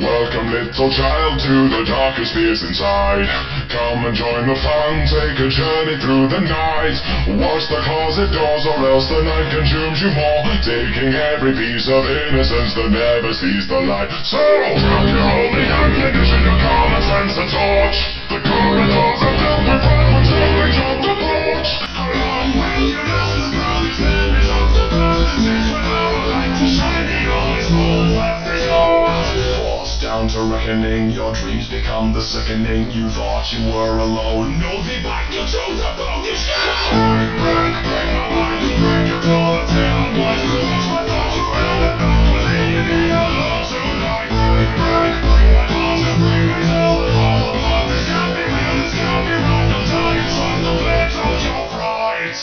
Welcome little child to the darkest fears inside. Come and join the fun, take a journey through the night. Watch the closet doors or else the night consumes you more, taking every piece of innocence that never sees the light. So, grab your holy hand, ignition your common sense and torch. The corridors are filled with fragments rolling from the porch. Along with your lessons, now these memories of the past. Since when our light is shining, all is all left is yours. Forced down to reckoning, your dreams become the sickening. You thought you were alone, no, the back you chose a bogus show. Break my mind, break your door, tell what you lost, my thoughts you ever know. Leave me alone tonight. Break my heart and bring me hell. All of love is can't be real, this can't be right. I'll tell you from the lips of your pride.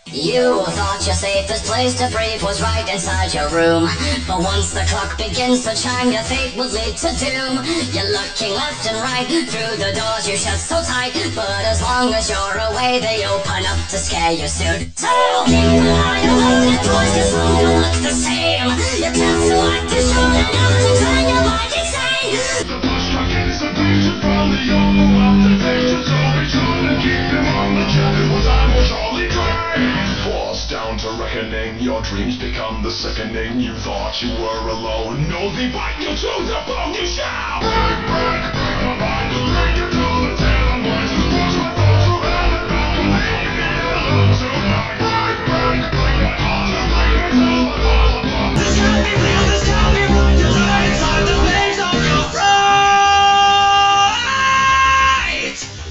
You thought your safest place to breathe was right inside your room, but once the clock begins to chime, your fate will lead to doom. You're looking left and right through the doors you shut so tight, but as long as you're away, they open up to scare you soon. So keep an eye on the doors, 'cause some don't look the same. You tend to act as sure enough to turn your mind insane. The push track is the picture from the overwhelmed temptation, so we try to keep him on the jet. What time will surely drain. Forced down to reckoning, your dreams become the sickening. You thought you were alone, no, the back you chose a bogus shout. Break my mind and break your door, the tale and words to push my thoughts through hell and back. Leave me alone tonight. Break my heart and break my soul, but all of love. This can't be real, this can't be right. You're right inside the veins of your pride.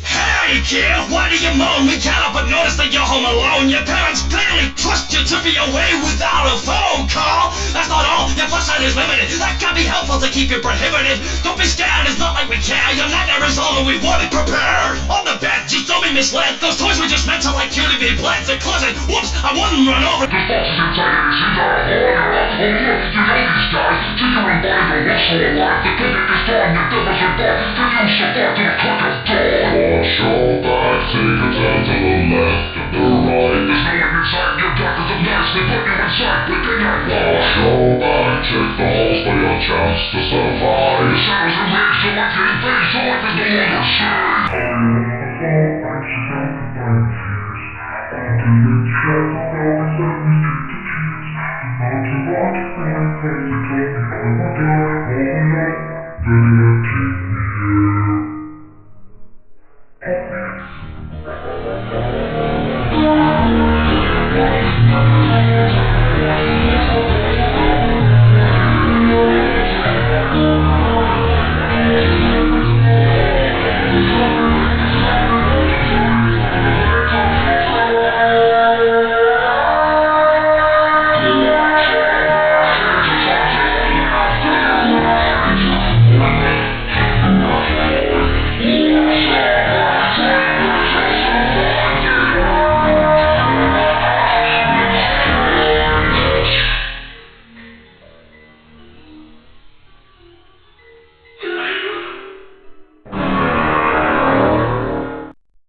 Hey kid, why do you moan? We cannot but notice that you're home alone. Your parents clearly trust you to be away without a phone call. That's not all, your flashlight is limited. That can be helpful to keep you prohibited. Don't be scared, it's not like we care. Your nightmare is over, we want it prepared. On the bed, just don't be misled. Those toys were just meant to like you to be bled. The closet, whoops, I wouldn't run over. The boxes inside it, she's out. Oh look, you know these guys. Did you invite the what's all right? The ticket is done, your devil's are gone. Did you survive to the crack of dawn? Watch your back, take a turn to the left and the right. There's no one inside, your doctors are nice. They put you inside, but they're not. Watch your back, check the holes for your chance to survive. The shadows are raised, so I can face, so I can no longer shine.